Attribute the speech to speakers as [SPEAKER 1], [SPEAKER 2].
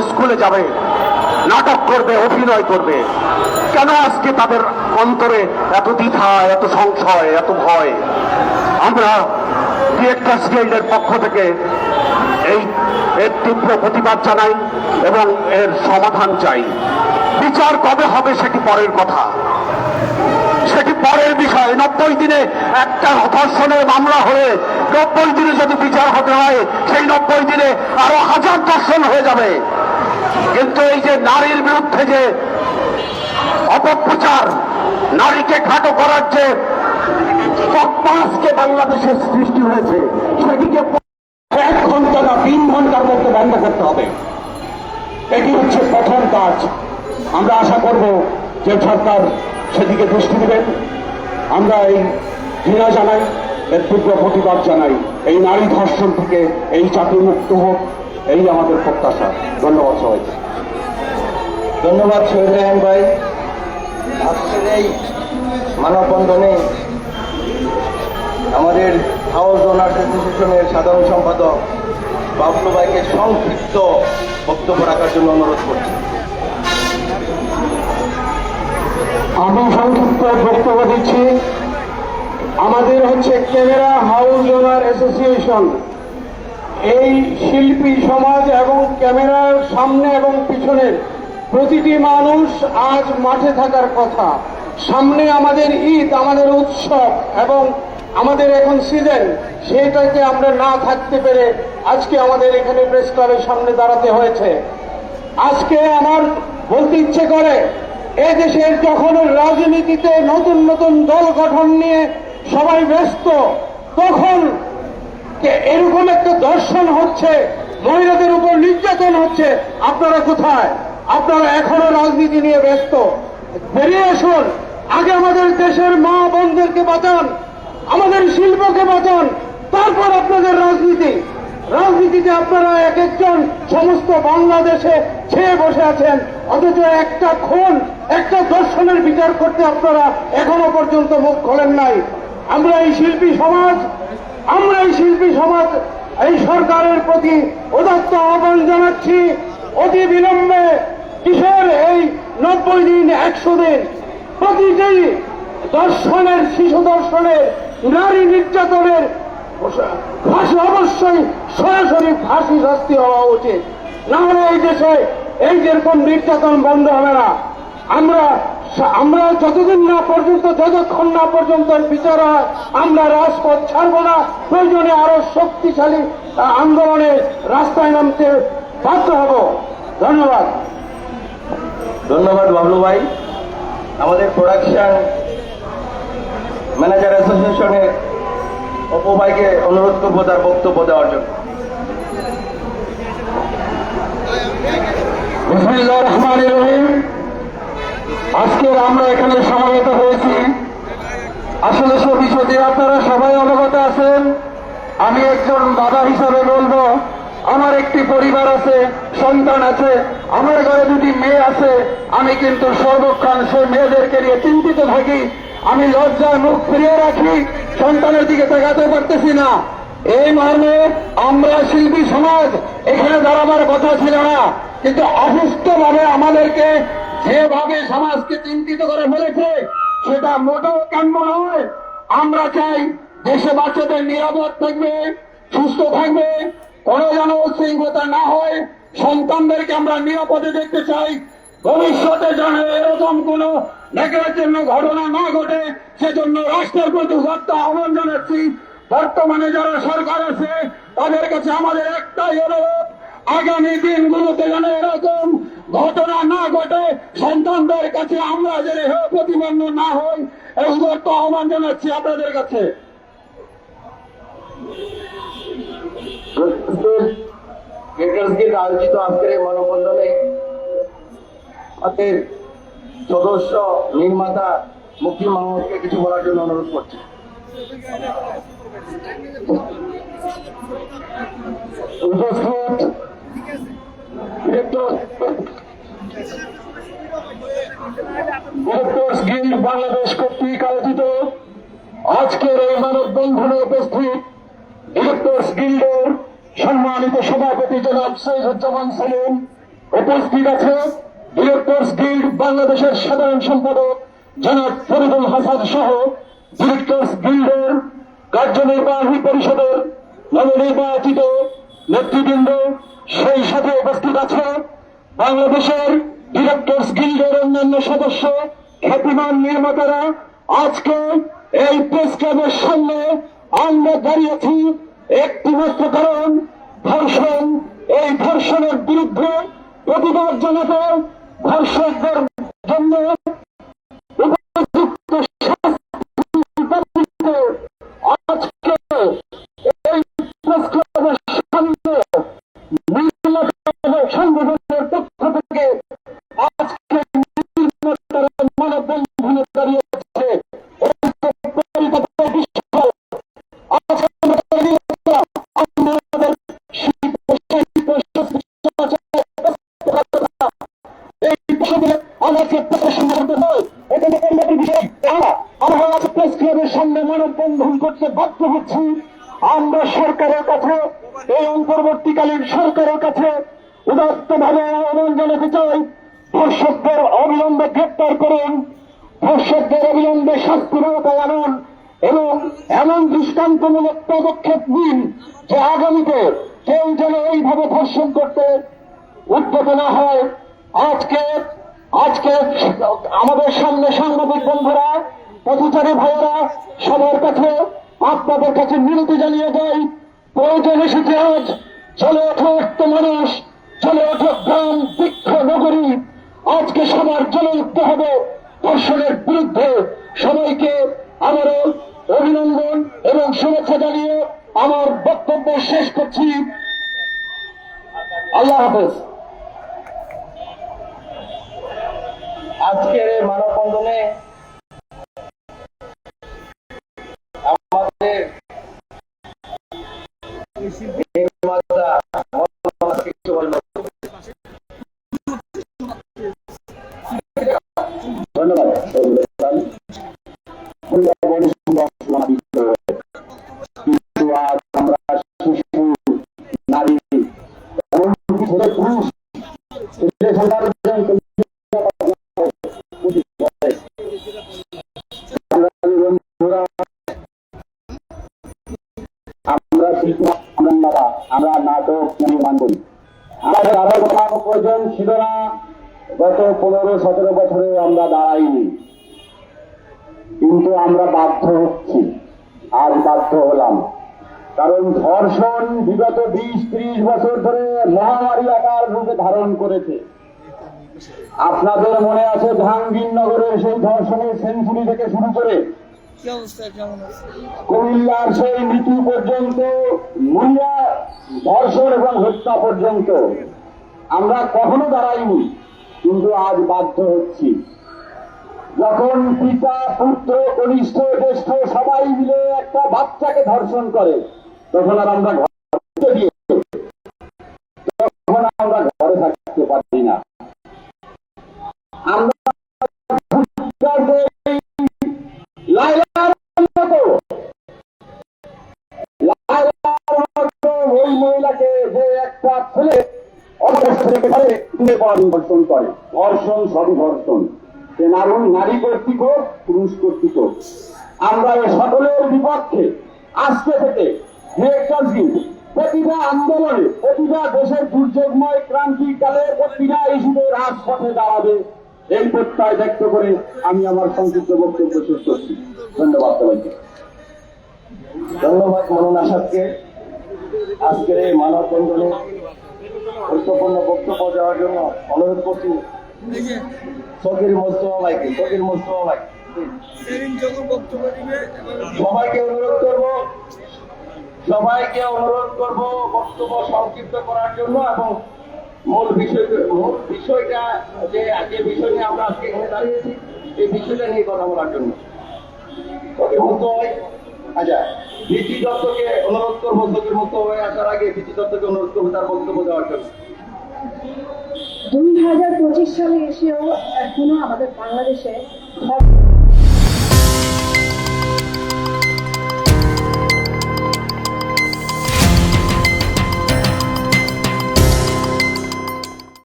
[SPEAKER 1] স্কুলে যাবে, নাটক করবে, অভিনয় করবে। কেন আজকে তাদের অন্তরে এত দ্বিধা, এত সংশয়, এত ভয়? আমরা ডিরেক্টরস গিল্ডের পক্ষ থেকে এর তীব্র প্রতিবাদ জানাই এবং এর সমাধান চাই। বিচার কবে হবে সেটি পরের কথা, সেটি পরের বিষয়। 90 দিনে একটা ধর্ষণের মামলা হয়ে 90 দিনে যদি বিচার হতে হয়, সেই 90 দিনে আরো 1000 ধর্ষণ হয়ে যাবে। কিন্তু এই যে নারীর বিরুদ্ধে যে অপপ্রচার, নারীকে খাটো করার যে আজকে বাংলাদেশের সৃষ্টি হয়েছে, সেটিকে 1 ঘন্টা না 3 ঘন্টার মধ্যে বন্ধ করতে হবে। এটি হচ্ছে প্রথম কাজ। আমরা আশা করব যে সরকার সেদিকে দৃষ্টি দেবেন। আমরা এই ঘৃণা জানাই, এর তীব্র প্রতিবাদ জানাই। এই নারী ধর্ষণ থেকে এই জাতি মুক্ত হোক, এই আমাদের প্রত্যাশা। ধন্যবাদ সবাইকে।
[SPEAKER 2] ধন্যবাদ শহীদ রেহান ভাই। আজকের এই মানববন্ধনে আমাদের হাউস ওনার্স অ্যাসোসিয়েশনের সাধারণ সম্পাদক বাবলু ভাইকে সংক্ষিপ্ত বক্তব্য রাখার জন্য অনুরোধ করছি।
[SPEAKER 1] আমি সংক্ষিপ্ত বক্তব্য দিচ্ছি। আমাদের হচ্ছে ক্যামেরা হাউস ওনার অ্যাসোসিয়েশন। এই শিল্পী সমাজ এবং ক্যামেরার সামনে এবং পিছনের প্রতিটি মানুষ আজ মাঠে থাকার কথা। সামনে আমাদের ঈদ, আমাদের উৎসব এবং আমাদের এখন সিজন, সেইটাকে আমরা না থাকতে পেরে আজকে আমাদের এখানে প্রেস ক্লাবের সামনে দাঁড়াতে হয়েছে। আজকে আমার বলতে ইচ্ছে করে, এদেশের যখন রাজনীতিতে নতুন নতুন দল গঠন নিয়ে সবাই ব্যস্ত, তখন এরকম একটা দর্শন হচ্ছে, মহিলাদের উপর নির্যাতন হচ্ছে, আপনারা কোথায়? আপনারা এখনো রাজনীতি নিয়ে ব্যস্ত। বেরিয়ে আসুন, আগে আমাদের দেশের মা বোনদেরকে বাঁচান, আমাদের শিল্পকে বাঁচান, তারপর আপনাদের রাজনীতিতে আপনারা এক একজন সমস্ত বাংলাদেশে ছেয়ে বসে আছেন, অথচ একটা খুন, একটা দর্শনের বিচার করতে আপনারা এখনো পর্যন্ত মুখ খোলেন নাই। আমরা এই শিল্পী সমাজ এই সরকারের প্রতি উদাত্ত আহ্বান জানাচ্ছি, অতি বিলম্বে কিশোর এই 90 দিন 100 দিন প্রতিটি দর্শনের, শিশু দর্শনের, নারী নির্যাতনের ফাঁসি, অবশ্যই সরাসরি ফাঁসি শাস্তি হওয়া উচিত। না হলে এই দেশে এই যেরকম নির্যাতন বন্ধ হবে না। আমরা যতক্ষণ না পর্যন্ত বিচার হয়, আমরা রাজপথ ছাড়ব না। প্রয়োজনে আরো শক্তিশালী আন্দোলনে রাস্তায় নামতে বাধ্য হব। ধন্যবাদ।
[SPEAKER 2] ধন্যবাদ বাবলু ভাই। আমাদের প্রোডাকশন ম্যানেজার অ্যাসোসিয়েশনের অপু ভাইকে অনুরোধ করবো তার বক্তব্য দেওয়ার জন্য।
[SPEAKER 1] বিসমিল্লাহির রহমানির রহিম। আজকে আমরা এখানে সমবেত হয়েছি, আসলে সে বিষয়টি আপনারা সবাই অবগত আছেন। আমি একজন বাবা হিসাবে বলবো, আমার একটি পরিবার আছে, সন্তান আছে, আমার ঘরে 2টি মেয়ে আছে। আমি কিন্তু সর্বক্ষণ সেই মেয়েদেরকে নিয়ে চিন্তিত থাকি। আমি লজ্জায় মুখ ফিরিয়ে রাখি, সন্তানের দিকে তাকাতে পারতেছি না। এই মর্মে আমরা শিল্পী সমাজ এখানে দাঁড়াবার কথা ছিল না, কিন্তু অসুস্থভাবে আমাদেরকে যেভাবে সমাজকে চিন্তিত করে ফেলেছে, সেটা মোটেও কাম্য নয়। আমরা চাই দেশে বাচ্চাদের নিরাপদ থাকবে, সুস্থ থাকবে, কোনো যেন উচ্ছৃঙ্খলতা না হয়। সন্তানদেরকে আমরা নিরাপদে দেখতে চাই। ভবিষ্যতে যেন এরকম কোন জন্য ঘটনা না ঘটে, সেজন্য রাষ্ট্রের প্রতি উদাত্ত আহ্বান জানাচ্ছি। বর্তমানে যারা সরকার আছে, তাদের কাছে আমাদের একটাই অনুরোধ, আগামী দিনগুলোতে যেন এরকম ঘটনা না ঘটে, সন্তানদের কাছে আমরা যেন প্রতিবন্ধ না হই, এই উদাত্ত আহ্বান জানাচ্ছি আপনাদের কাছে।
[SPEAKER 2] আয়োজিত আজকের এই মানববন্ধনে আমাদের সদস্য নির্মাতা মুক্তি মাহমুদকে কিছু বলার জন্য অনুরোধ করছি।
[SPEAKER 1] বাংলাদেশ কর্তৃক আয়োজিত আজকের এই মানববন্ধনে উপস্থিত ডিরেক্টরস গিল্ডের সম্মানিত সভাপতি জনাব সৈয়দুজ্জামান সেলিম, উপস্থিত আছে ডিরেক্টরস গিল্ড বাংলাদেশের সাধারণ সম্পাদক জনাব ফরিদুল হাসান সহ ডিরেক্টরস গিল্ডের কার্যনির্বাহী পরিষদের নবনির্বাচিত নেতৃবৃন্দ, সেই সাথে উপস্থিত আছে বাংলাদেশের ডিরেক্টরস গিল্ডের অন্যান্য সদস্য, খ্যাতিমান নির্মাতারা। আজকে এই প্রেস ক্লাবের সামনে আমরা দাঁড়িয়েছি একটি মাত্র কারণ, ধর্ষণ। এই ধর্ষণের বিরুদ্ধে প্রতিবাদ জানাতে, ধর্ষকদের জন্য উপযুক্ত শাস্তির দাবিতে আজকে এই প্রেস ক্লাবের সামনে নির্মাতা সংগঠনের পক্ষ থেকে আজকে নির্মাতারা মানববন্ধনে দাঁড়িয়েছে। সামনে মানববন্ধন করতে বাধ্য হচ্ছি। আমরা সরকারের কাছে, এই অন্তর্বর্তীকালীন সরকারের কাছে উদাত্তভাবে আহ্বান জানাতে চাই, ধর্ষকদের অবিলম্বে গ্রেপ্তার করুন, ধর্ষকদের অবিলম্বে শাস্তির আওতায় আনুন এবং এমন দৃষ্টান্তমূলক পদক্ষেপ নিন যে আগামীতে কেউ যেন এইভাবে ধর্ষণ করতে উদ্যত না হয়। আজকে আমাদের সামনে সাংবাদিক বন্ধুরা, পথচারী ভাইয়েরা, সবার কাছে আপনাদের কাছে মিনতি জানিয়ে যাই, প্রয়োজন এসেছে আজ। চলে ওঠো একটা মানুষ, চলে ওঠো গ্রাম, বৃক্ষ, নগরী। আজকে সবার জ্বলে উঠতে হবে ধর্ষণের বিরুদ্ধে। সবাইকে আবারও অভিনন্দন এবং শুভেচ্ছা জানিয়ে আমার বক্তব্য শেষ করছি। আল্লাহ হাফেজ।
[SPEAKER 2] আজকের এই মানববন্ধনে আমাদের নির্মাতা কিছু বলবেন। ধন্যবাদ। কিন্তু আজ আমরা শিশু, নারী, এমনকি পুরুষ, আমরা নাটক নির্মাণ করি। আমাদের আবার বানানো প্রয়োজন ছিল না। গত 15-17 বছরে আমরা দাঁড়াইনি, কিন্তু আমরা বাধ্য হচ্ছি। আজ বাধ্য হলাম কারণ ধর্ষণ বিগত 20-30 বছর ধরে মহামারী আকার রূপে ধারণ করেছে। আপনাদের মনে আছে জাহাঙ্গীরনগরের সেই ধর্ষণের সেঞ্চুরি থেকে শুরু করে কুমিল্লার সেই মৃত্যু পর্যন্ত, মুড়িয়া ধর্ষণ এবং হত্যা পর্যন্ত আমরা কখনো দাঁড়াইনি, কিন্তু আজ বাধ্য হচ্ছি। যখন পিতা, পুত্র, কনিষ্ঠ, জ্যেষ্ঠ সবাই মিলে একটা বাচ্চাকে ধর্ষণ করে, তখন আর আমরা ঘরে থাকতে পারি না। আমরা ওই মহিলাকে যে একটা ছেলে ধর্ষণ করে, ধর্ষণ সবই ধর্ষণ, সে নারী কর্তৃক হোক, পুরুষ কর্তৃক হোক। আমরা এই সকলের বিপক্ষে আজকে থেকে প্রতিটা আন্দোলনে, প্রতিটা দেশের দুর্যোগময় ক্রান্তিকালে প্রতিটা ইস্যুতে রাজপথে দাঁড়াবে, এই প্রত্যয় ব্যক্ত করে আমি আমার সংক্ষিপ্ত বক্তব্য শেষ করছি। ধন্যবাদ সবাইকে। ধন্যবাদ মনোনা সাহেবকে আজকের এই মানববন্ধনে গুরুত্বপূর্ণ বক্তব্য দেওয়ার জন্য অনুরোধ করছি সগীর মোস্তফা ভাইকে। সবাইকে অনুরোধ করব বক্তব্য সংক্ষিপ্ত করার জন্য এবং মূল বিষয়টা যে বিষয় নিয়ে আমরা আজকে এখানে দাঁড়িয়েছি, এই বিষয়টা নিয়ে কথা বলার জন্য। আচ্ছা, ভিচি দত্তকে অনুরোধ করবো, সগীর মোস্তফা হয়ে আসার আগে ভিচি দত্তকে অনুরোধ করবো তার বক্তব্য দেওয়ার জন্য।
[SPEAKER 3] 2025 সালে এসেও এখনো আমাদের বাংলাদেশে